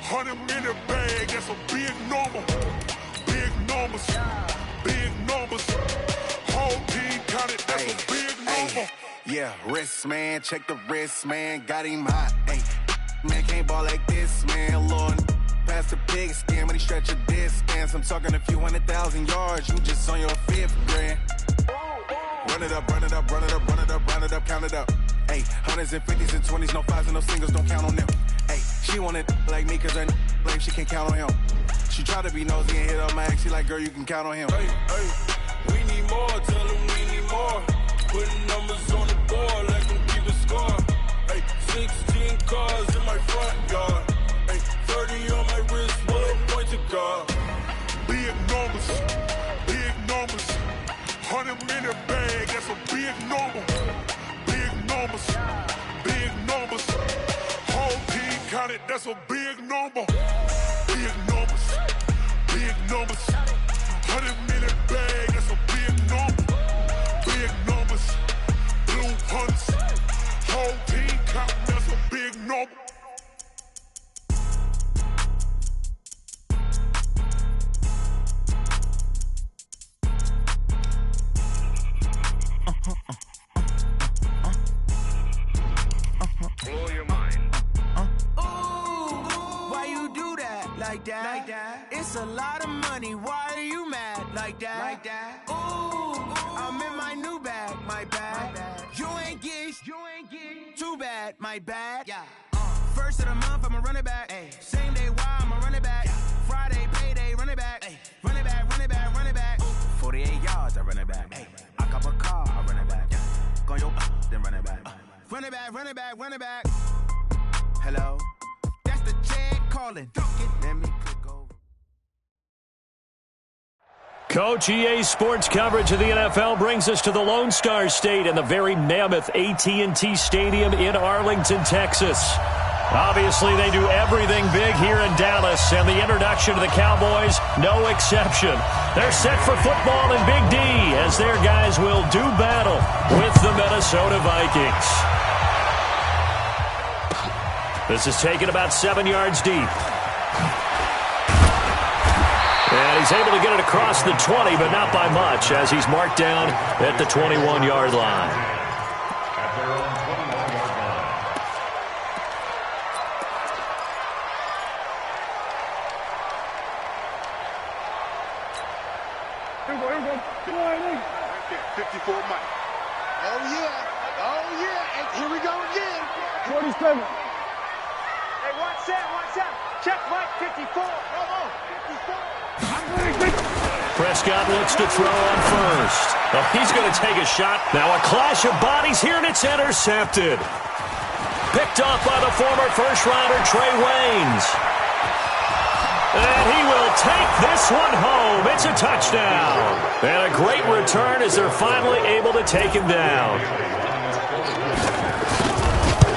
100-minute bag, that's a big number. Big numbers, big numbers. Whole team counted, that's a big number. Yeah, wrist, man, check the wrist, man. Got him hot, ayy. Man, can't ball like this, man. Lord, past the pig skin when he stretch a distance. I'm talking a few 100,000 yards. You just on your 5th grand. Run it up, run it up, run it up, run it up, run it up, count it up. Ayy, 100s and 50s and 20s, no 5s and no singles, don't count on them. Ayy, she wanted like me cause her blame, she can't count on him. She tried to be nosy and hit up my ex, she like, girl, you can count on him. Hey, we need more, tell them we need more. Putting numbers on the board, let them keep a score. Hey, 16 cars in my front yard. Hey, 30 on my wrist, bullet point to God. Big numbers, big numbers. 100-minute bag, that's a big number. Big numbers, big numbers. Whole team counted, that's a big number. Big numbers, big numbers. 100-minute bag, that's a big number. Big numbers, blue hunts. Whole team counting, that's a big number. Blow your mind. Why you do that? Like that? It's a lot of money. Why are you mad? Like that? Ooh, I'm in my new bag. My bad. You ain't get too bad. My bad. Yeah. First of the month, I'ma run it back. Ay. Same day, why I'ma run it back. Yeah. Friday, payday, run it back. Ay. Run it back, run it back, run it back. 48 yards, I run it back. Ay. I cop a car, I run it back. Yeah. Go yo, then run it back. Run it back, run it back, run it back. Hello? That's the Chad calling. Let me click over. Coach, EA Sports coverage of the NFL brings us to the Lone Star State and the very mammoth AT&T Stadium in Arlington, Texas. Obviously, they do everything big here in Dallas, and the introduction to the Cowboys, no exception. They're set for football in Big D as their guys will do battle with the Minnesota Vikings. This is taken about 7 yards deep. And he's able to get it across the 20, but not by much, as he's marked down at the 21-yard line. Here we go. 54 Mike. Oh, yeah. Oh, yeah. And here we go again. 47. Hey, watch that. Check Mike, 54. Come on, 54. Prescott looks to throw on first. Oh, he's going to take a shot. Now a clash of bodies here, and it's intercepted. Picked off by the former first-rounder Trey Waynes. And he will take this one home. It's a touchdown. And a great return as they're finally able to take him down.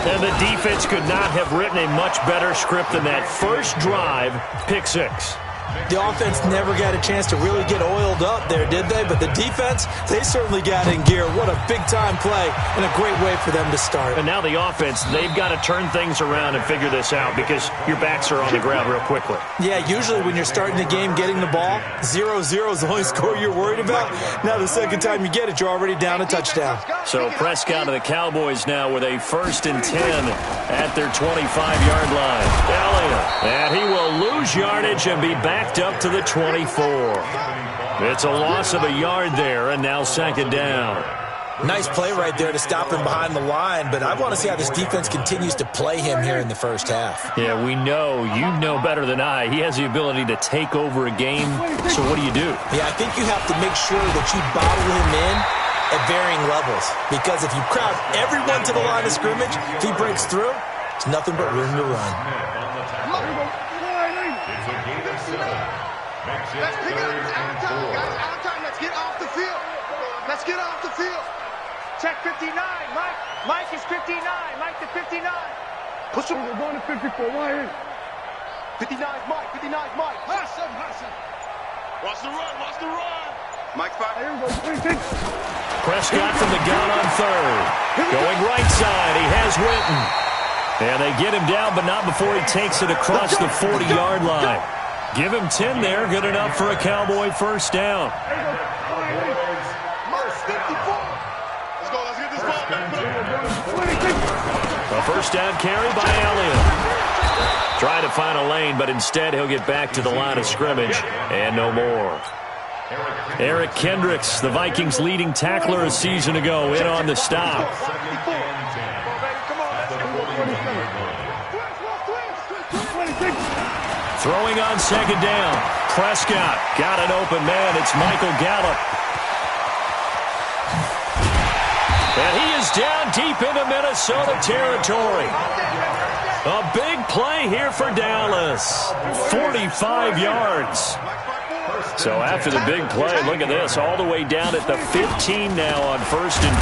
And the defense could not have written a much better script than that first drive, pick six. The offense never got a chance to really get oiled up there, did they? But the defense, they certainly got in gear. What a big-time play and a great way for them to start. And now the offense, they've got to turn things around and figure this out because your backs are on the ground real quickly. Yeah, usually when you're starting the game getting the ball, 0-0 is the only score you're worried about. Now the second time you get it, you're already down a touchdown. So Prescott of the Cowboys now with a 1st and 10 at their 25-yard line. Elliott, and he will lose yardage and be backed up to the 24. It's a loss of a yard there, and now 2nd down. Nice play right there to stop him behind the line, but I want to see how this defense continues to play him here in the first half. Yeah, we know. You know better than I. He has the ability to take over a game, so what do you do? Yeah, I think you have to make sure that you bottle him in at varying levels, because if you crowd everyone to the line of scrimmage, if he breaks through, it's nothing but room to run. Let's pick it up out of time, guys. Out of time. Let's get off the field. Let's get off the field. Check 59. Mike is 59. Mike to 59. Push him. We're going to 54. Why in? 59 Mike. 59 Mike. Hassan. Watch the run. Mike 5. Here we go. Prescott from the gun on 3rd. Going right side. He has Winton. And they get him down, but not before he takes it across the 40-yard line. Give him 10 there. Good enough for a Cowboy first down. A first down carry by Elliott. Trying to find a lane, but instead he'll get back to the line of scrimmage and no more. Eric Kendricks, the Vikings' leading tackler a season ago, in on the stop. Throwing on second down. Prescott got an open man. It's Michael Gallup. And he is down deep into Minnesota territory. A big play here for Dallas. 45 yards. So after the big play, look at this, all the way down at the 15 now on 1st and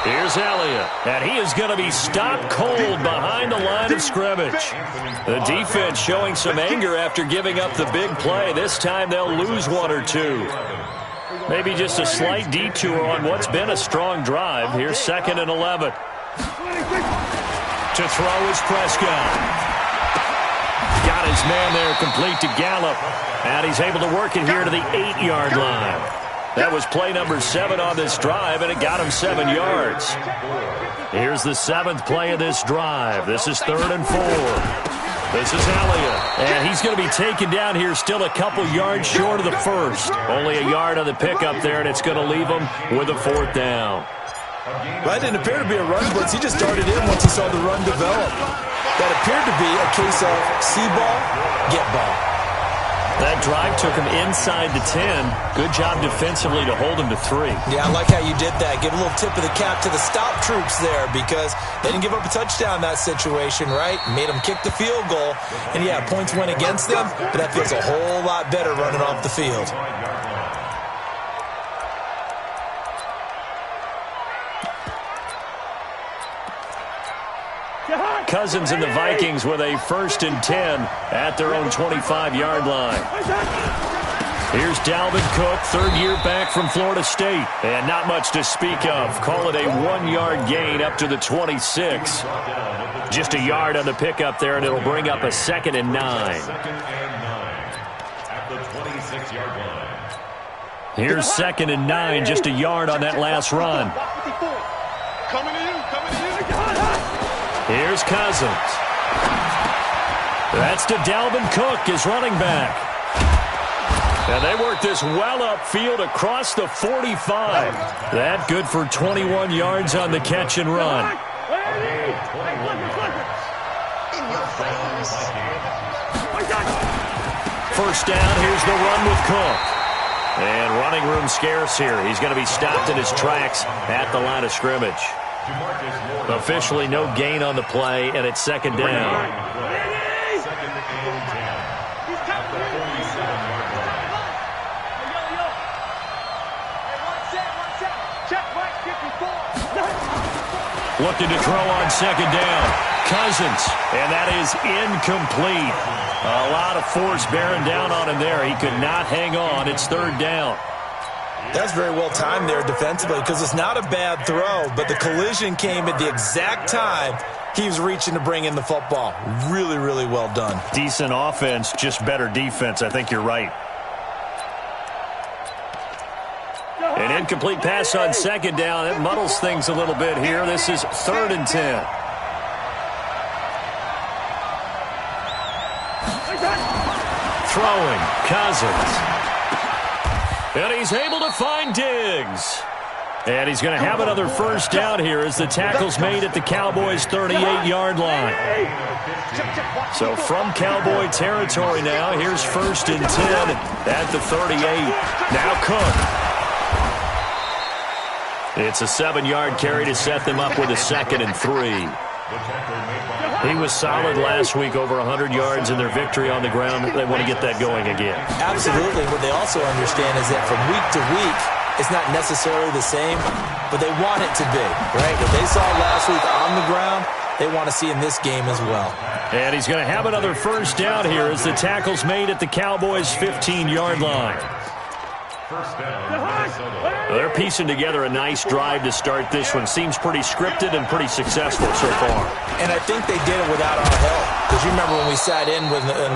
10. Here's Elliott, and he is going to be stopped cold behind the line of scrimmage. The defense showing some anger after giving up the big play. This time they'll lose one or two. Maybe just a slight detour on what's been a strong drive. Here's 2nd and 11. To throw is Prescott. Got his man there, complete to Gallup. And he's able to work it here to the 8-yard line. That was play number 7 on this drive, and it got him 7 yards. Here's the 7th play of this drive. This is 3rd and 4. This is Elliott. And he's going to be taken down here still a couple yards short of the first. Only a yard on the pickup there, and it's going to leave him with a 4th down. Well, that didn't appear to be a run blitz. He just darted in once he saw the run develop. That appeared to be a case of see ball, get ball. That drive took him inside the 10. Good job defensively to hold him to 3. Yeah, I like how you did that. Give a little tip of the cap to the stop troops there because they didn't give up a touchdown in that situation, right? Made them kick the field goal. And, yeah, points went against them, but that feels a whole lot better running off the field. Cousins and the Vikings with a 1st and 10 at their own 25-yard line. Here's Dalvin Cook, 3rd year back from Florida State. And not much to speak of. Call it a 1-yard gain up to the 26. Just a yard on the pickup there, and it'll bring up a 2nd and 9. Here's 2nd and 9, just a yard on that last run. Coming to you. Here's Cousins. That's to Dalvin Cook, his running back. And they work this well upfield across the 45. That good for 21 yards on the catch and run. First down, here's the run with Cook. And running room scarce here. He's going to be stopped in his tracks at the line of scrimmage. Officially no gain on the play, and it's 2nd down. Looking to throw on 2nd down. Cousins, and that is incomplete. A lot of force bearing down on him there. He could not hang on. It's 3rd down. That's very well timed there defensively because it's not a bad throw, but the collision came at the exact time he was reaching to bring in the football. Really, really well done. Decent offense, just better defense. I think you're right. An incomplete pass on 2nd down. It muddles things a little bit here. This is 3rd and 10. Throwing, Cousins. And he's able to find Diggs. And he's going to have another first down here as the tackle's made at the Cowboys' 38-yard line. So from Cowboy territory now, here's 1st and 10 at the 38. Now Cook. It's a 7-yard carry to set them up with a 2nd and 3. He was solid last week, over 100 yards in their victory on the ground. They want to get that going again. Absolutely. What they also understand is that from week to week, it's not necessarily the same, but they want it to be, right? What they saw last week on the ground, they want to see in this game as well. And he's going to have another first down here as the tackle's made at the Cowboys' 15-yard line. They're piecing together a nice drive to start this one. Seems pretty scripted and pretty successful so far. And I think they did it without our help. Because you remember when we sat in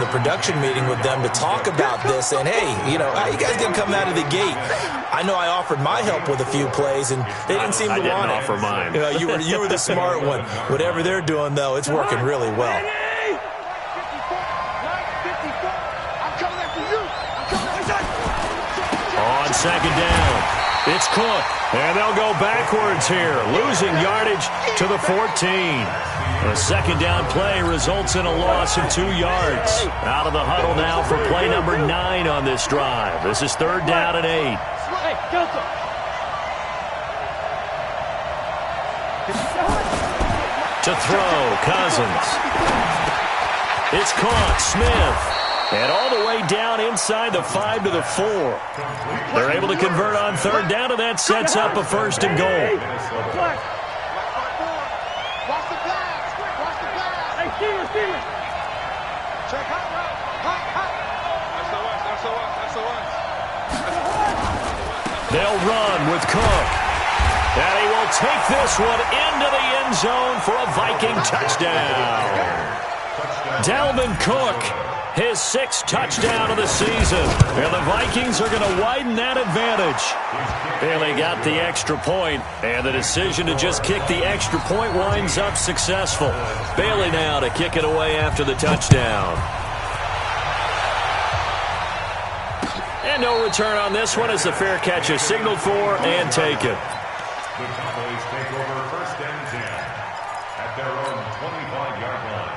the production meeting with them to talk about this, and hey, you know, how you guys going to come out of the gate? I know I offered my help with a few plays, and they didn't seem to want it. I didn't offer mine. You were the smart one. Whatever they're doing, though, it's working really well. On second down, it's Cook, and they'll go backwards here, losing yardage to the 14. The second down play results in a loss of 2 yards. Out of the huddle now for play number 9 on this drive. This is third down and 8. To throw, Cousins. It's caught, Smith. And all the way down inside the 5 to the 4. They're able to convert on third down, and that sets up a first and goal. They'll run with Cook. And he will take this one into the end zone for a Viking touchdown. Dalvin Cook, his 6th touchdown of the season. And the Vikings are going to widen that advantage. And they got the extra point, and the decision to just kick the extra point winds up successful. Bailey now to kick it away after the touchdown. And no return on this one as the fair catch is signaled for and taken. The Cowboys take over first and 10 at their own 25-yard line.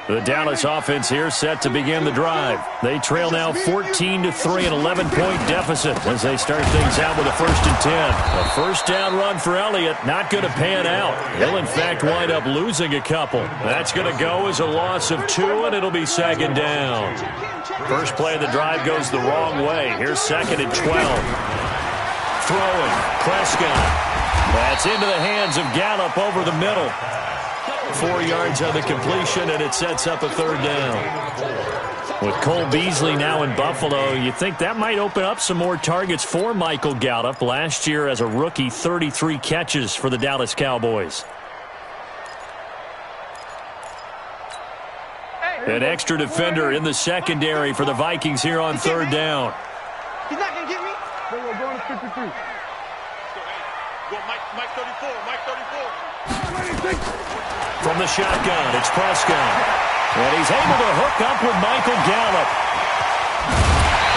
The Dallas offense here set to begin the drive. They trail now 14-3, an 11-point deficit as they start things out with a first and 10. A first down run for Elliott, not going to pan out. He'll, in fact, wind up losing a couple. That's going to go as a loss of 2, and it'll be second down. First play of the drive goes the wrong way. Here's second and 12. Throwing, Prescott. That's into the hands of Gallup over the middle. 4 yards on the completion, and it sets up a third down. With Cole Beasley now in Buffalo, you think that might open up some more targets for Michael Gallup. Last year as a rookie, 33 catches for the Dallas Cowboys. An extra defender in the secondary for the Vikings here on third down. He's not going to get me. We're going to 53. Go Mike 34, Mike 34. From the shotgun, it's Prescott. And he's able to hook up with Michael Gallup.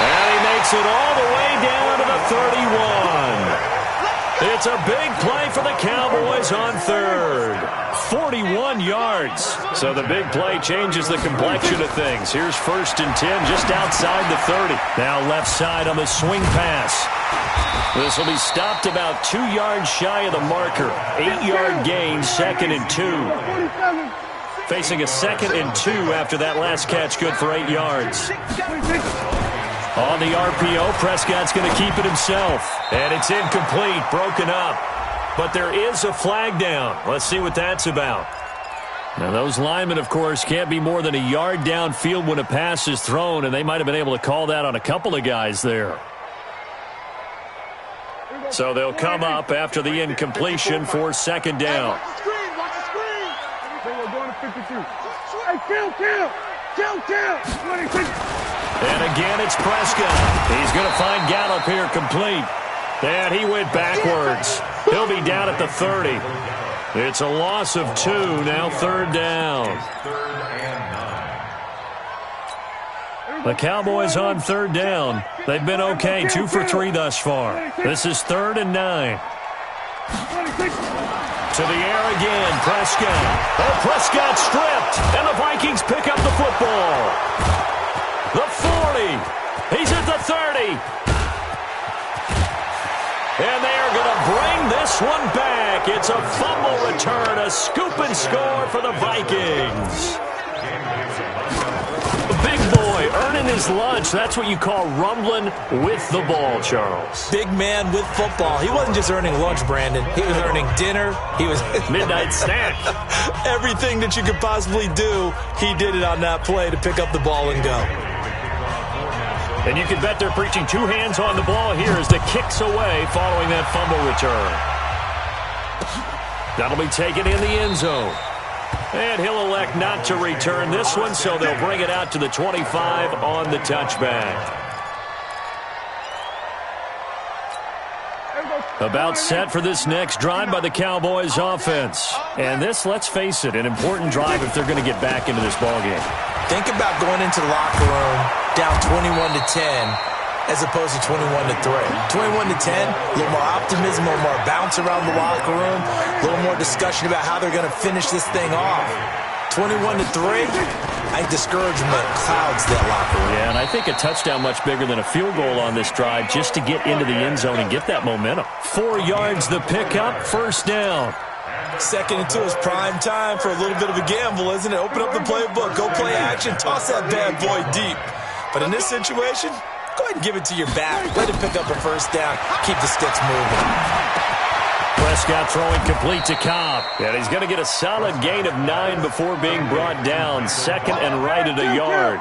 And he makes it all the way down to the 31. It's a big play for the Cowboys on third. 41 yards. So the big play changes the complexion of things. Here's first and 10 just outside the 30. Now left side on the swing pass. This will be stopped about 2 yards shy of the marker. 8-yard gain, second and 2. Facing a second and 2 after that last catch, good for 8 yards. On the RPO, Prescott's going to keep it himself. And it's incomplete, broken up. But there is a flag down. Let's see what that's about. Now, those linemen, of course, can't be more than a yard downfield when a pass is thrown, and they might have been able to call that on a couple of guys there. So they'll come up after the incompletion for second down. Watch the screen, watch the screen. We're going to 52. Hey, kill. And again, it's Prescott. He's going to find Gallup here complete. And he went backwards. He'll be down at the 30. It's a loss of 2, now third down. The Cowboys on third down. They've been okay, 2 for 3 thus far. This is third and 9. To the air again, Prescott. Oh, Prescott stripped, and the Vikings pick up the football. The 40. He's at the 30. And they are going to bring this one back. It's a fumble return, a scoop and score for the Vikings. Big boy earning his lunch. That's what you call rumbling with the ball, Charles. Big man with football. He wasn't just earning lunch, Brandon. He was earning dinner. He was midnight snack. Everything that you could possibly do, he did it on that play to pick up the ball and go. And you can bet they're preaching two hands on the ball here as the kick's away following that fumble return. That'll be taken in the end zone. And he'll elect not to return this one, so they'll bring it out to the 25 on the touchback. About set for this next drive by the Cowboys offense. And this, let's face it, an important drive if they're going to get back into this ballgame. Think about going into the locker room down 21-10 as opposed to 21-3. 21-10, a little more optimism, a little more bounce around the locker room, a little more discussion about how they're going to finish this thing off. 21-3, I think discouragement clouds that locker room. Yeah, and I think a touchdown much bigger than a field goal on this drive just to get into the end zone and get that momentum. 4 yards the pickup, first down. 2nd and 2 is prime time for a little bit of a gamble, isn't it? Open up the playbook, go play action, toss that bad boy deep. But in this situation, go ahead and give it to your back. Let it pick up a first down. Keep the sticks moving. Prescott throwing complete to Cobb. And he's going to get a solid gain of 9 before being brought down. 2nd and right at a yard.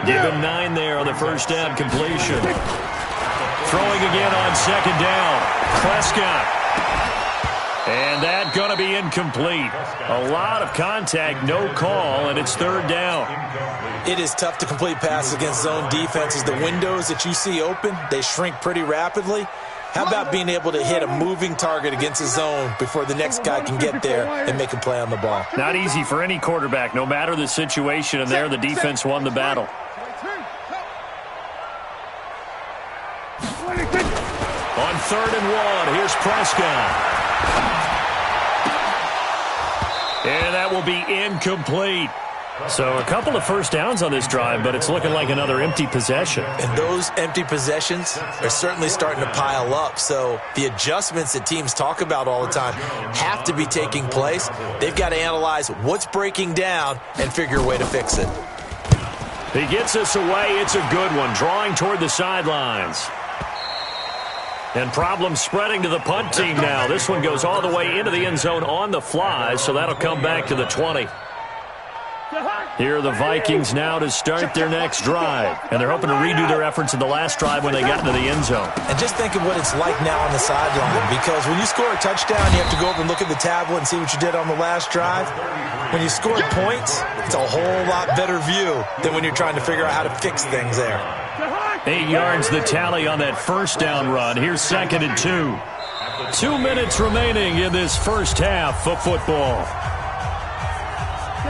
Give him 9 there on the first down completion. Throwing again on 2nd down. Prescott. And that's going to be incomplete. A lot of contact, no call, and it's 3rd down. It is tough to complete passes against zone defenses. The windows that you see open, they shrink pretty rapidly. How about being able to hit a moving target against a zone before the next guy can get there and make a play on the ball? Not easy for any quarterback, no matter the situation, and there the defense won the battle. On 3rd and 1, here's Prescott. And that will be incomplete. So a couple of first downs on this drive, but it's looking like another empty possession. And those empty possessions are certainly starting to pile up. So the adjustments that teams talk about all the time have to be taking place. They've got to analyze what's breaking down and figure a way to fix it. He gets us away. It's a good one, drawing toward the sidelines. And problems spreading to the punt team now. This one goes all the way into the end zone on the fly, so that'll come back to the 20. Here are the Vikings now to start their next drive. And they're hoping to redo their efforts in the last drive when they got into the end zone. And just think of what it's like now on the sideline, because when you score a touchdown, you have to go over and look at the tablet and see what you did on the last drive. When you score points, it's a whole lot better view than when you're trying to figure out how to fix things there. 8 yards the tally on that first down run. Here's 2nd and 2. 2 minutes remaining in this first half of football.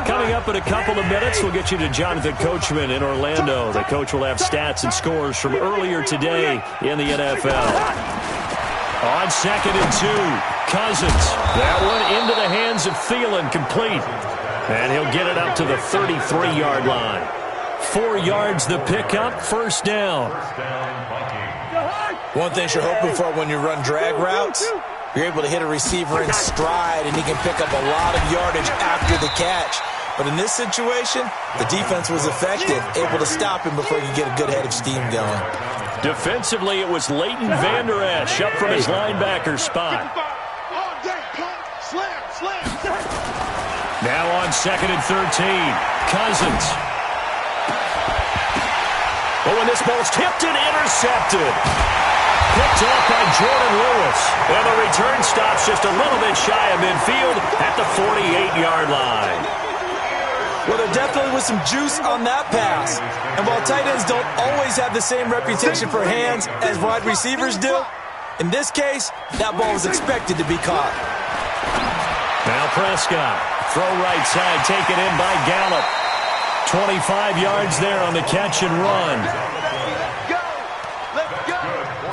Coming up in a couple of minutes, we'll get you to Jonathan Coachman in Orlando. The coach will have stats and scores from earlier today in the NFL. On 2nd and 2, Cousins. That one into the hands of Thielen, complete. And he'll get it up to the 33-yard line. 4 yards the pickup, first down. One thing you're hoping for when you run drag routes, you're able to hit a receiver in stride, and he can pick up a lot of yardage after the catch. But in this situation, the defense was effective, able to stop him before you get a good head of steam going. Defensively, it was Leighton Vander Esch up from his linebacker spot. Now on 2nd and 13, Cousins. Oh, and this ball's tipped and intercepted. Picked off by Jordan Lewis. And the return stops just a little bit shy of midfield at the 48-yard line. Well, there definitely was some juice on that pass. And while tight ends don't always have the same reputation for hands as wide receivers do, in this case, that ball was expected to be caught. Now Prescott. Throw right side, taken in by Gallup. 25 yards there on the catch and run.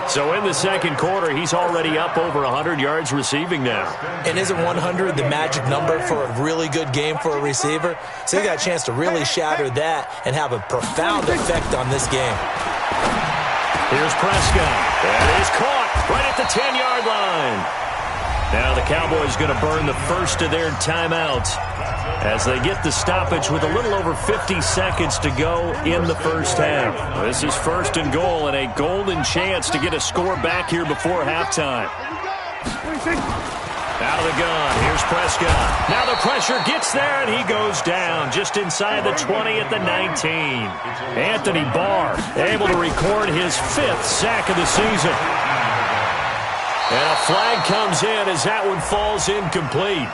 So in the second quarter, he's already up over 100 yards receiving now. And isn't 100 the magic number for a really good game for a receiver? So he got a chance to really shatter that and have a profound effect on this game. Here's Prescott. And he's caught right at the 10-yard line. Now the Cowboys going to burn the first of their timeouts as they get the stoppage with a little over 50 seconds to go in the first half. This is 1st and goal and a golden chance to get a score back here before halftime. Out of the gun, here's Prescott. Now the pressure gets there, and he goes down just inside the 20 at the 19. Anthony Barr able to record his 5th sack of the season. And a flag comes in as that one falls incomplete.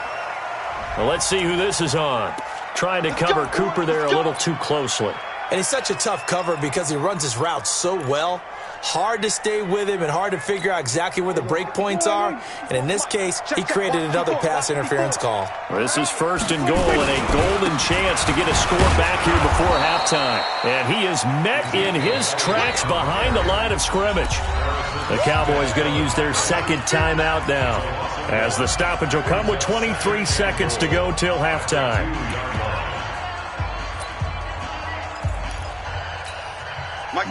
Well, let's see who this is on. Trying to cover Cooper there a little too closely. And he's such a tough cover because he runs his route so well. Hard to stay with him and hard to figure out exactly where the break points are. And in this case, he created another pass interference call. This is 1st and goal and a golden chance to get a score back here before halftime. And he is met in his tracks behind the line of scrimmage. The Cowboys going to use their 2nd timeout now, as the stoppage will come with 23 seconds to go till halftime.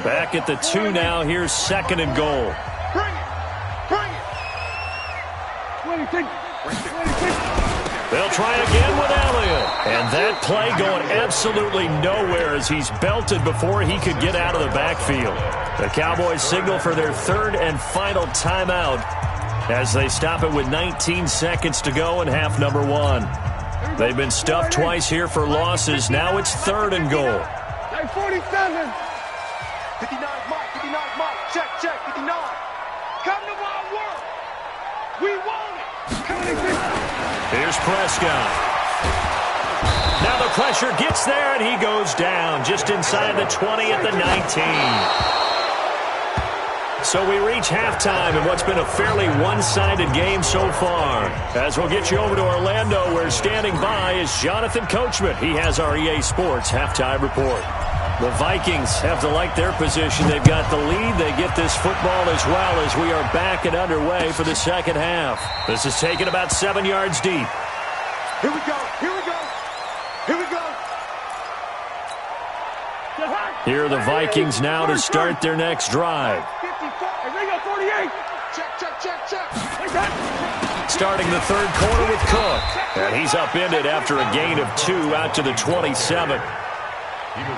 Back at the 2 now. Here's 2nd and goal. They'll try again with Elliott. And that play going absolutely nowhere as he's belted before he could get out of the backfield. The Cowboys signal for their 3rd and final timeout as they stop it with 19 seconds to go in half number 1. They've been stuffed twice here for losses. Now it's 3rd and goal. 47. 59, Mike, check, 59. Come to my work. We want it. Here's Prescott. Now the pressure gets there, and he goes down just inside the 20 at the 19. So we reach halftime in what's been a fairly one-sided game so far. As we'll get you over to Orlando, where standing by is Jonathan Coachman. He has our EA Sports halftime report. The Vikings have to like their position. They've got the lead. They get this football as well as we are back and underway for the 2nd half. This is taken about 7 yards deep. Here we go. Here are the Vikings now to start their next drive. 48. Check. Starting the 3rd quarter with Cook. And he's upended after a gain of 2 out to the 27.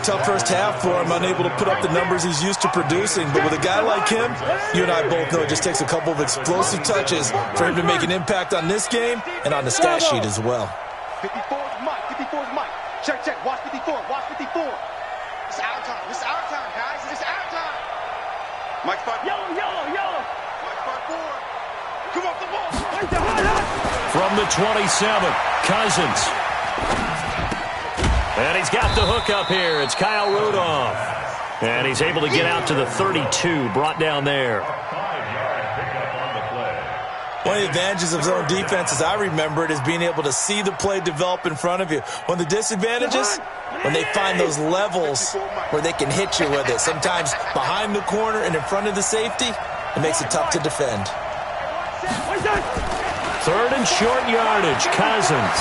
Tough first half for him, unable to put up the numbers he's used to producing. But with a guy like him, you and I both know it just takes a couple of explosive touches for him to make an impact on this game and on the stat sheet as well. 54's Mike. Check. Watch 54. It's our time, guys. It's our time. Mike's 5. Yellow. Mike's 5-4. Come off the ball. From the 27, Cousins. And he's got the hook up here. It's Kyle Rudolph. And he's able to get out to the 32, brought down there. One of the advantages of zone defense, as I remember it, is being able to see the play develop in front of you. One of the disadvantages, when they find those levels where they can hit you with it. Sometimes behind the corner and in front of the safety, it makes it tough to defend. 3rd and short yardage, Cousins.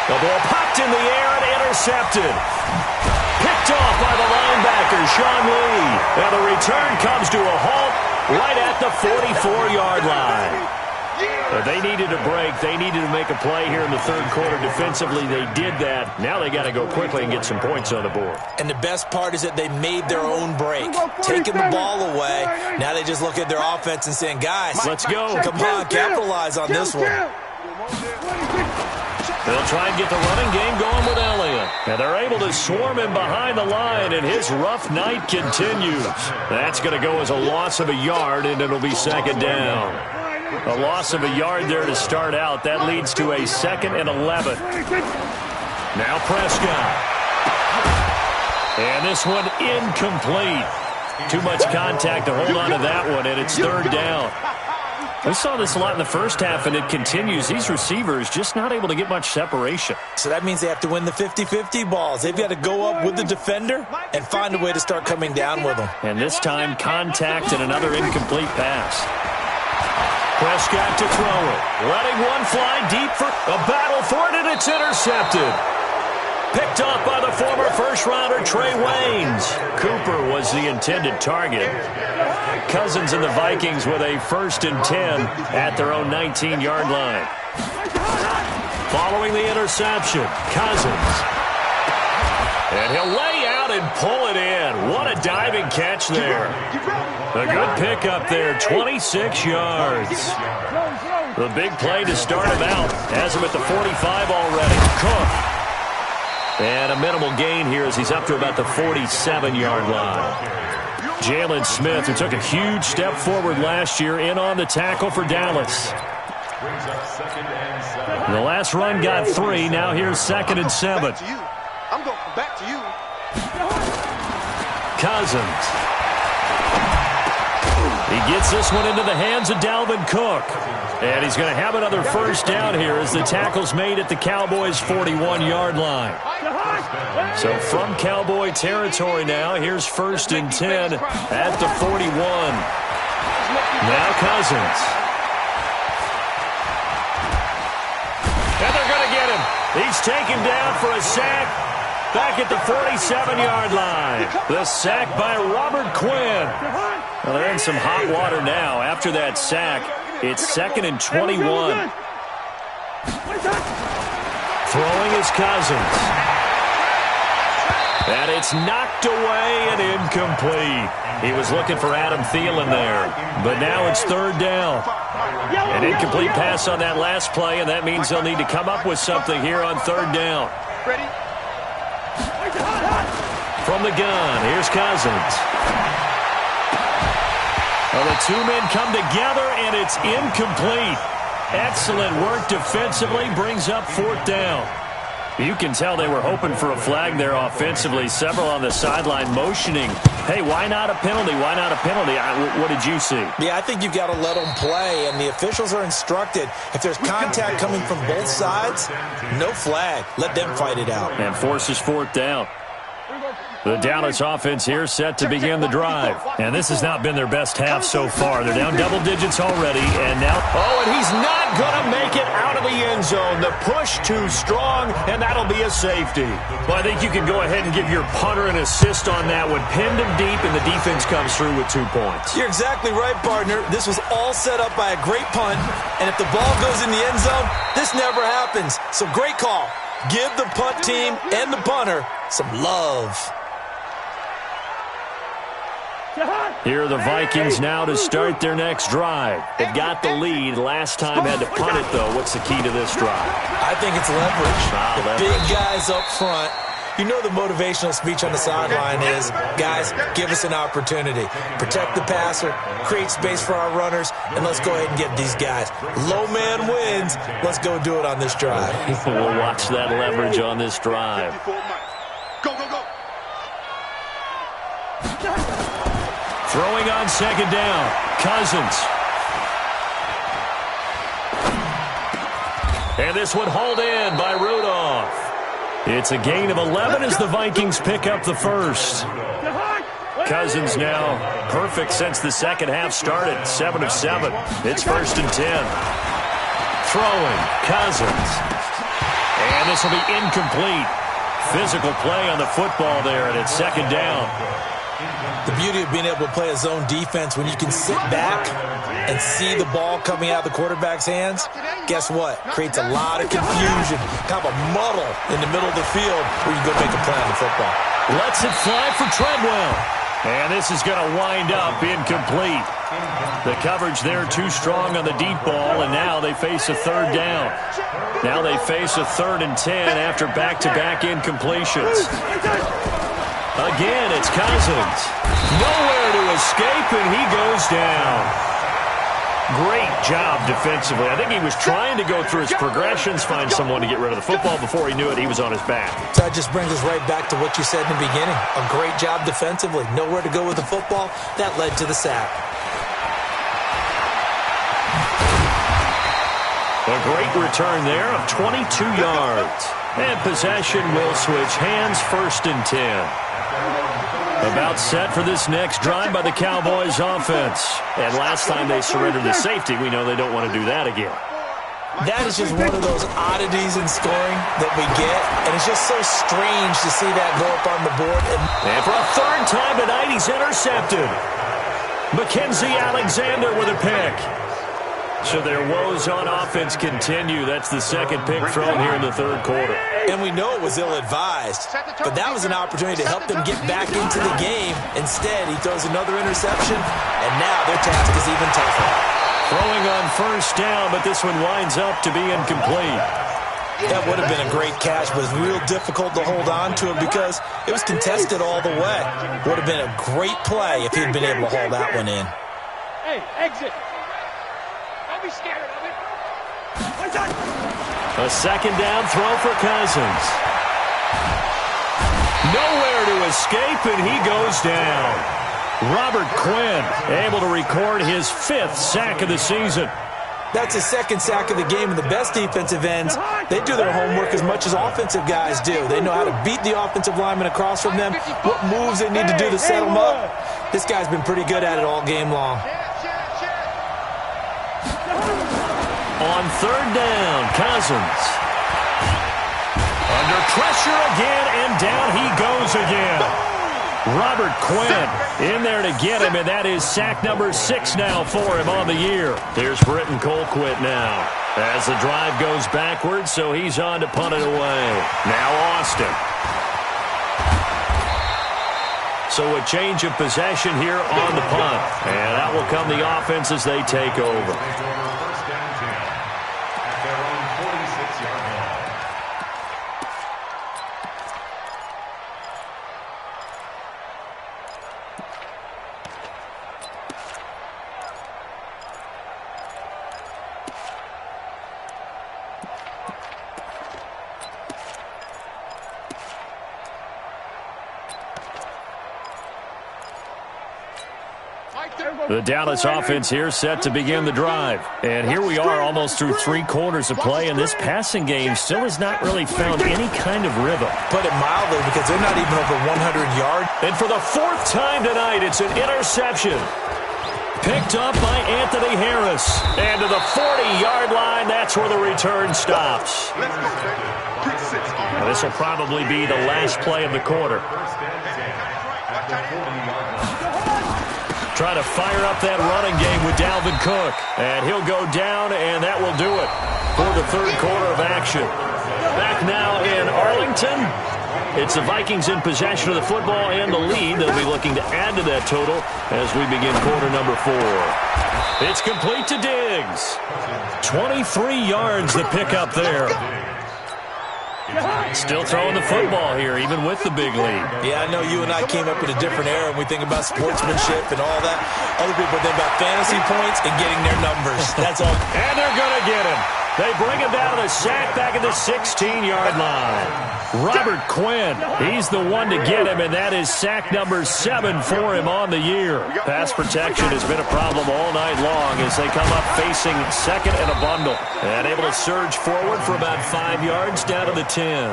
The ball popped in the air and intercepted. Picked off by the linebacker, Sean Lee. And the return comes to a halt right at the 44-yard line. But they needed a break. They needed to make a play here in the 3rd quarter defensively. They did that. Now they got to go quickly and get some points on the board. And the best part is that they made their own break, taking the ball away. Now they just look at their offense and saying, guys, let's go. Come on, capitalize on this one. They'll try and get the running game going with Elliott. And they're able to swarm him behind the line, and his rough night continues. That's going to go as a loss of a yard, and it'll be 2nd down. A loss of a yard there to start out. That leads to a 2nd and 11. Now Prescott. And this one incomplete. Too much contact to hold on to that one, and it's 3rd down. We saw this a lot in the first half, and it continues. These receivers just not able to get much separation. So that means they have to win the 50-50 balls. They've got to go up with the defender and find a way to start coming down with them. And this time, contact and another incomplete pass. Prescott to throw it. Letting one fly deep for a battle for it, and it's intercepted. Picked off by the former first-rounder Trey Waynes. Cooper was the intended target. Cousins and the Vikings with a 1st and 10 at their own 19-yard line. Following the interception, Cousins. And he'll lay out out and pull it in. What a diving catch there. A good pickup there, 26 yards. The big play to start him out. Has him at the 45 already. Cook. And a minimal gain here as he's up to about the 47-yard line. Jalen Smith, who took a huge step forward last year, in on the tackle for Dallas. The last run got 3. Now here's 2nd and 7. I'm going back to you. Cousins. He gets this one into the hands of Dalvin Cook. And he's going to have another first down here as the tackle's made at the Cowboys' 41-yard line. So from Cowboy territory now, here's 1st and 10 at the 41. Now Cousins. And they're going to get him. He's taken down for a sack back at the 47-yard line. The sack by Robert Quinn. Well, they're in some hot water now. After that sack, it's 2nd and 21. Throwing is Cousins. And it's knocked away and incomplete. He was looking for Adam Thielen there. But now it's 3rd down. An incomplete pass on that last play, and that means they'll need to come up with something here on 3rd down. Ready? From the gun, here's Cousins. Well, the two men come together, and it's incomplete. Excellent work defensively, brings up 4th down. You can tell they were hoping for a flag there offensively. Several on the sideline motioning, hey, why not a penalty? Why not a penalty? What did you see? Yeah, I think you've got to let them play, and the officials are instructed. If there's contact coming from both sides, no flag. Let them fight it out. And forces 4th down. The Dallas offense here set to begin the drive. And this has not been their best half so far. They're down double digits already. And now, oh, and he's not going to make it out of the end zone. The push too strong, and that'll be a safety. Well, I think you can go ahead and give your punter an assist on that one. Pinned him deep, and the defense comes through with 2 points. You're exactly right, partner. This was all set up by a great punt. And if the ball goes in the end zone, this never happens. So great call. Give the punt team and the punter some love. Here are the Vikings now to start their next drive. They've got the lead. Last time had to punt it, though. What's the key to this drive? I think it's leverage. The big guys up front. You know the motivational speech on the sideline is, guys, give us an opportunity. Protect the passer, create space for our runners, and let's go ahead and get these guys. Low man wins. Let's go do it on this drive. We'll watch that leverage on this drive. Go, go, go. Throwing on 2nd down. Cousins. And this one hauled in by Rudolph. It's a gain of 11 as the Vikings pick up the first. Cousins now perfect since the second half started. 7 of 7. It's 1st and 10. Throwing. Cousins. And this will be incomplete. Physical play on the football there, and it's 2nd down. The beauty of being able to play a zone defense when you can sit back and see the ball coming out of the quarterback's hands, guess what? Creates a lot of confusion, kind of a muddle in the middle of the field where you can go make a play on the football. Lets it fly for Treadwell. And this is going to wind up incomplete. The coverage there too strong on the deep ball, and now they face a 3rd down. Now they face a 3rd and 10 after back-to-back incompletions. Again, it's Cousins. Nowhere to escape, and he goes down. Great job defensively. I think he was trying to go through his progressions, find someone to get rid of the football. Before he knew it, he was on his back. So that just brings us right back to what you said in the beginning. A great job defensively. Nowhere to go with the football. That led to the sack. A great return there of 22 yards. And possession will switch hands, 1st and 10. About set for this next drive by the Cowboys offense. And last time they surrendered the safety, we know they don't want to do that again. That is just one of those oddities in scoring that we get, and it's just so strange to see that go up on the board. And for a 3rd time tonight, he's intercepted. Mackenzie Alexander with a pick. So their woes on offense continue. That's the second pick thrown here in the third quarter. And we know it was ill-advised, but that was an opportunity to help them get back into the game. Instead, he throws another interception, and now their task is even tougher. Throwing on first down, but this one winds up to be incomplete. That would have been a great catch, but it was real difficult to hold on to it because it was contested all the way. Would have been a great play if he'd been able to haul that one in. Hey, exit. Don't be scared of it. A second down throw for Cousins. Nowhere to escape, and he goes down. Robert Quinn able to record his 5th sack of the season. That's his 2nd sack of the game, and the best defensive ends, they do their homework as much as offensive guys do. They know how to beat the offensive lineman across from them, what moves they need to do to set them up. This guy's been pretty good at it all game long. On third down, Cousins. Under pressure again, and down he goes again. Robert Quinn in there to get him, and that is sack number 6 now for him on the year. Here's Britton Colquitt now. As the drive goes backwards, so he's on to punt it away. Now Austin. So a change of possession here on the punt. And that will come the offense as they take over. The Dallas offense here set to begin the drive. And here we are almost through 3 quarters of play, and this passing game still has not really found any kind of rhythm. Put it mildly, because they're not even over 100 yards. And for the 4th time tonight, it's an interception. Picked up by Anthony Harris. And to the 40-yard line, that's where the return stops. This will probably be the last play of the quarter. Trying to fire up that running game with Dalvin Cook. And he'll go down, and that will do it for the third quarter of action. Back now in Arlington. It's the Vikings in possession of the football and the lead. They'll be looking to add to that total as we begin quarter number 4. It's complete to Diggs. 23 yards to pick up there. Still throwing the football here, even with the big lead. Yeah, I know you and I came up in a different era, and we think about sportsmanship and all that. Other people think about fantasy points and getting their numbers. That's all. And they're going to get him. They bring him down to the sack back at the 16-yard line. Robert Quinn, he's the one to get him, and that is sack number 7 for him on the year. Pass protection has been a problem all night long as they come up facing second and a bundle. And able to surge forward for about 5 yards down to the 10.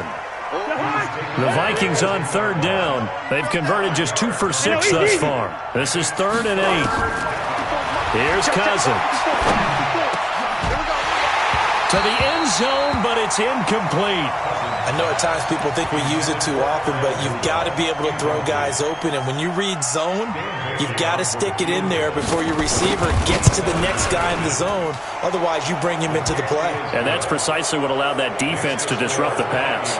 The Vikings on third down. They've converted just 2 for 6 thus far. This is 3rd and 8. Here's Cousins. To the end zone, but it's incomplete. I know at times people think we use it too often, but you've got to be able to throw guys open. And when you read zone, you've got to stick it in there before your receiver gets to the next guy in the zone. Otherwise, you bring him into the play. And that's precisely what allowed that defense to disrupt the pass.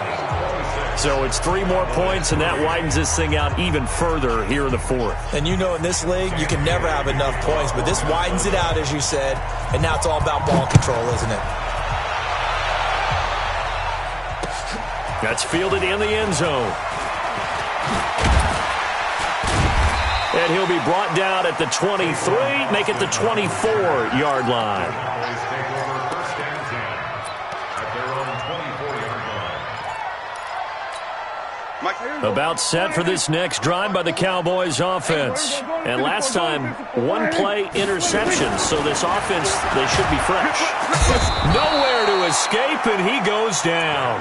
So it's 3 more points, and that widens this thing out even further here in the 4th. And you know in this league, you can never have enough points, but this widens it out, as you said, and now it's all about ball control, isn't it? That's fielded in the end zone. And he'll be brought down at the 23, make it the 24-yard line. About set for this next drive by the Cowboys offense. And last time, 1-play interception, so this offense, they should be fresh. Nowhere to escape, and he goes down.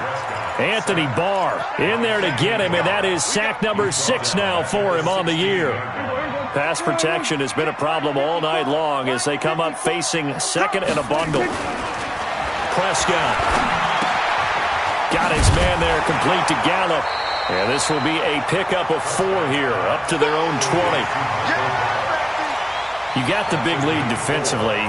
Anthony Barr in there to get him, and that is sack number 6 now for him on the year. Pass protection has been a problem all night long as they come up facing second and a bundle. Prescott got his man there complete to Gallup. And this will be a pickup of 4 here, up to their own 20. You got the big lead defensively.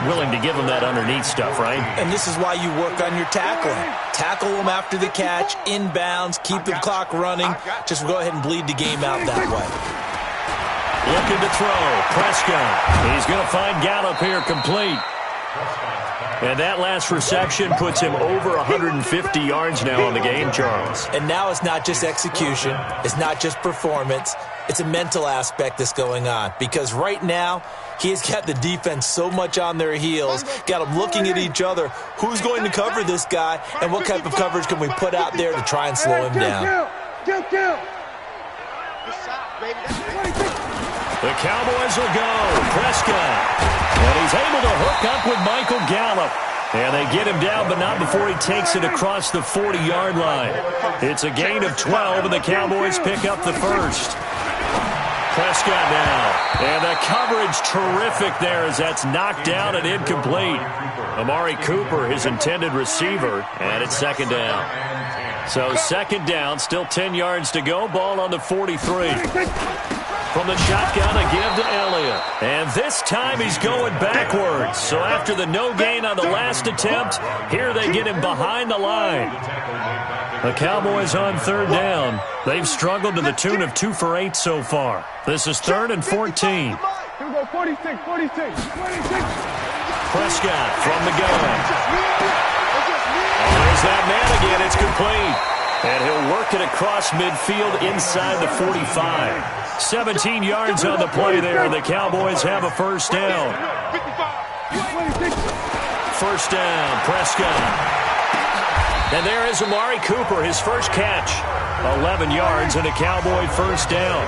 willing to give him that underneath stuff, right? And this is why you work on your tackling. Tackle them after the catch, inbounds, keep the clock running. Just go ahead and bleed the game out that way. Looking to throw. Prescott. He's going to find Gallup here complete. And that last reception puts him over 150 yards now on the game, Charles. And now it's not just execution. It's not just performance. It's a mental aspect that's going on. Because right now, he's got the defense so much on their heels, got them looking at each other. Who's going to cover this guy, and what type of coverage can we put out there to try and slow him down? The Cowboys will go. Prescott. And he's able to hook up with Michael Gallup. And they get him down, but not before he takes it across the 40-yard line. It's a gain of 12, and the Cowboys pick up the first. Prescott now. And the coverage terrific there as that's knocked down and incomplete. Amari Cooper, his intended receiver, and it's second down. So second down, still 10 yards to go. Ball on the 43. From the shotgun, a give to Elliott. And this time he's going backwards. So after the no gain on the last attempt, here they get him behind the line. The Cowboys on third down. They've struggled to the tune of 2 for 8 so far. This is 3rd and 14. Prescott from the gun. There's that man again. It's complete. And he'll work it across midfield inside the 45. 17 yards on the play there. The Cowboys have a first down. First down, Prescott. And there is Amari Cooper, his first catch. 11 yards and a Cowboy first down.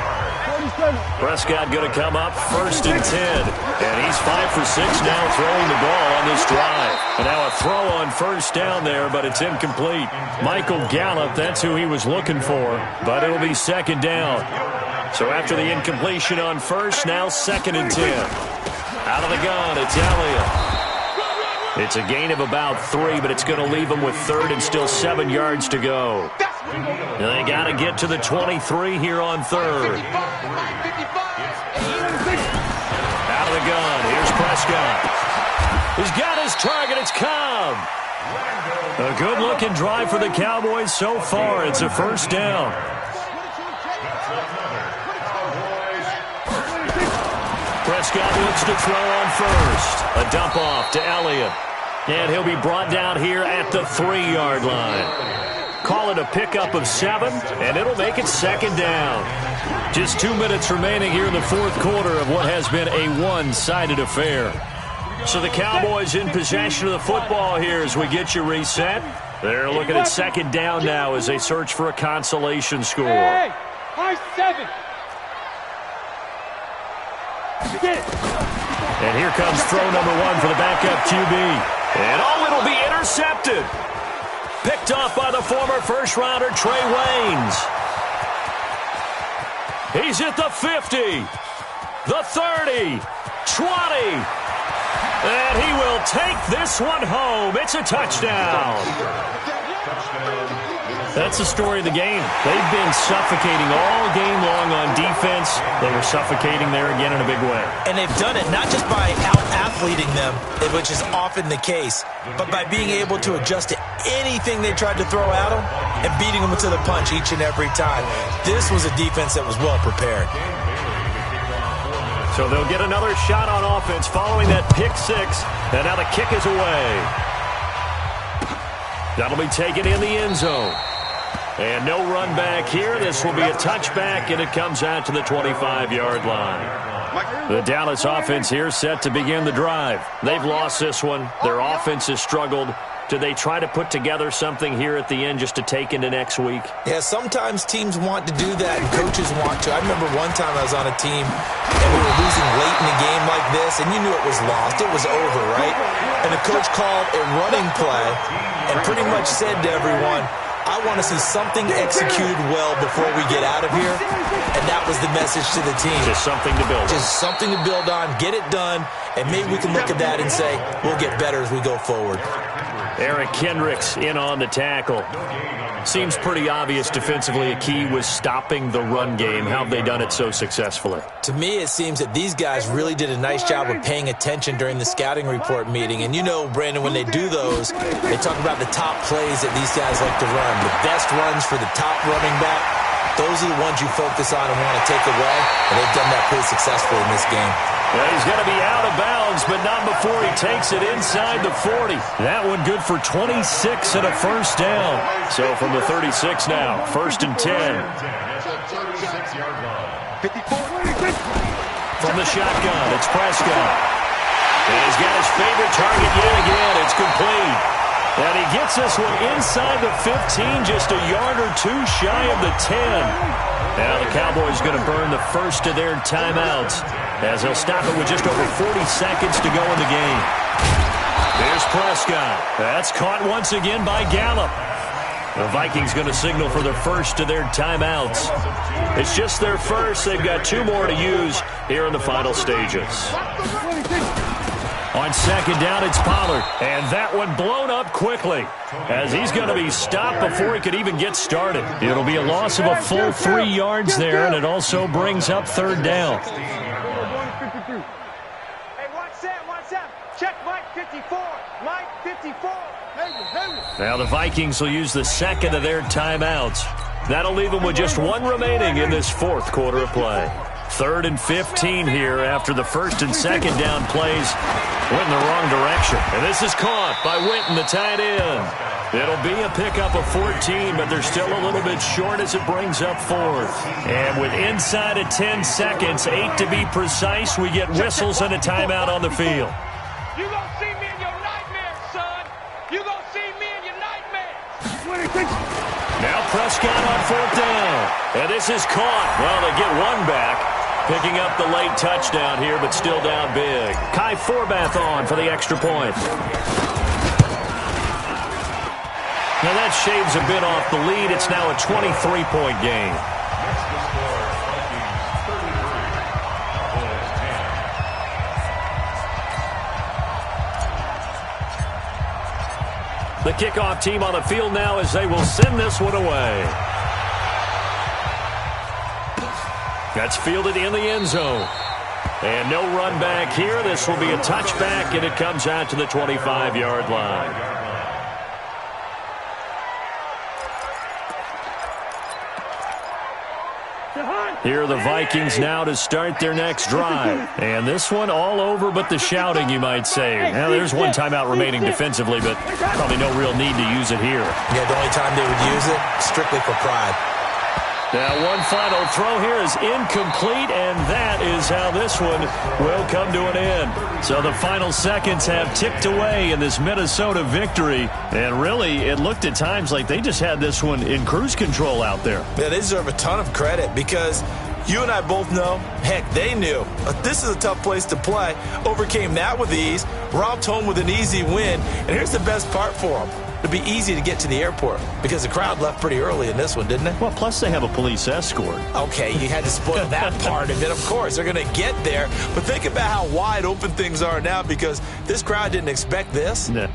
Prescott going to come up 1st and 10. And he's 5 for 6 now throwing the ball on this drive. And now a throw on first down there, but it's incomplete. Michael Gallup, that's who he was looking for. But it'll be second down. So after the incompletion on first, now 2nd and 10. Out of the gun, it's Elliott. It's a gain of about 3, but it's going to leave them with 3rd and still 7 yards to go. They got to get to the 23 here on 3rd. Out of the gun, here's Prescott. He's got his target, it's Cobb. A good-looking drive for the Cowboys so far. It's a first down. Prescott looks to throw on first. A dump off to Elliott. And he'll be brought down here at the 3-yard line. Call it a pickup of 7, and it'll make it second down. Just 2 minutes remaining here in the fourth quarter of what has been a one-sided affair. So the Cowboys in possession of the football here as we get you reset. They're looking at second down now as they search for a consolation score. Hey, high 7. And here comes throw number 1 for the backup QB. And it'll be intercepted. Picked off by the former first-rounder Trey Waynes. He's at the 50, the 30, 20. And he will take this one home. It's a touchdown. That's the story of the game. They've been suffocating all game long on defense. They were suffocating there again in a big way. And they've done it not just by out-athleting them, which is often the case, but by being able to adjust to anything they tried to throw at them and beating them to the punch each and every time. This was a defense that was well prepared. So they'll get another shot on offense following that pick 6. And now the kick is away. That'll be taken in the end zone. And no run back here. This will be a touchback, and it comes out to the 25-yard line. The Dallas offense here set to begin the drive. They've lost this one. Their offense has struggled. Do they try to put together something here at the end just to take into next week? Yeah, sometimes teams want to do that, and coaches want to. I remember one time I was on a team, and we were losing late in a game like this, and you knew it was lost. It was over, right? And the coach called a running play and pretty much said to everyone, I want to see something executed well before we get out of here. And that was the message to the team. Just something to build on. Just something to build on, get it done, and maybe we can look at that and say, we'll get better as we go forward. Eric Kendricks in on the tackle. Seems pretty obvious defensively a key was stopping the run game. How have they done it so successfully? To me, it seems that these guys really did a nice job of paying attention during the scouting report meeting. And you know, Brandon, when they do those, they talk about the top plays that these guys like to run. The best runs for the top running back, those are the ones you focus on and want to take away. And they've done that pretty successfully in this game. Well, he's going to be out of bounds, but not before he takes it inside the 40. That one good for 26 and a first down. So from the 36 now, 1st and 10. From the shotgun, it's Prescott. And he's got his favorite target yet again. It's complete. And he gets this one inside the 15, just a yard or two shy of the 10. Now the Cowboys going to burn the first of their timeouts as they'll stop it with just over 40 seconds to go in the game. There's Prescott. That's caught once again by Gallup. The Vikings going to signal for the first of their timeouts. It's just their first. They've got 2 more to use here in the final stages. On second down, it's Pollard. And that one blown up quickly as he's going to be stopped before he could even get started. It'll be a loss of a full 3 yards there, and it also brings up 3rd down. Check Mike 54. Mike 54. Now the Vikings will use the second of their timeouts. That'll leave them with just 1 remaining in this 4th quarter of play. 3rd and 15 here after the 1st and 2nd down plays went in the wrong direction. And this is caught by Winton, the tight end. It'll be a pickup of 14, but they're still a little bit short as it brings up 4th. And with inside of 10 seconds, 8 to be precise, we get whistles and a timeout on the field. You gonna see me in your nightmares, son. You gonna see me in your nightmares. Now Prescott on 4th down. And this is caught. Well, they get one back. Picking up the late touchdown here, but still down big. Kai Forbath on for the extra point. Now that shaves a bit off the lead. It's now a 23-point game. The kickoff team on the field now as they will send this one away. That's fielded in the end zone. And no run back here. This will be a touchback, and it comes out to the 25-yard line. Here are the Vikings now to start their next drive. And this one all over but the shouting, you might say. Now, there's one timeout remaining defensively, but probably no real need to use it here. Yeah, the only time they would use it, strictly for pride. Now, one final throw here is incomplete, and that is how this one will come to an end. So the final seconds have ticked away in this Minnesota victory, and really, it looked at times like they just had this one in cruise control out there. Yeah, they deserve a ton of credit because you and I both know, heck, they knew. This is a tough place to play. Overcame that with ease, romped home with an easy win, and here's the best part for them. It'd be easy to get to the airport because the crowd left pretty early in this one, didn't it? Well, plus they have a police escort. Okay, you had to spoil that part of it. Of course, they're going to get there. But think about how wide open things are now because this crowd didn't expect this. No.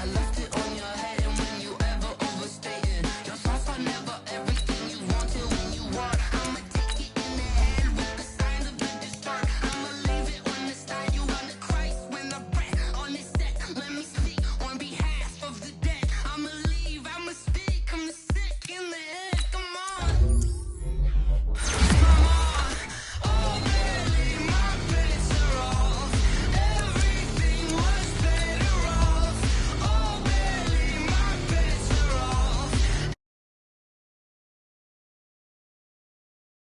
I left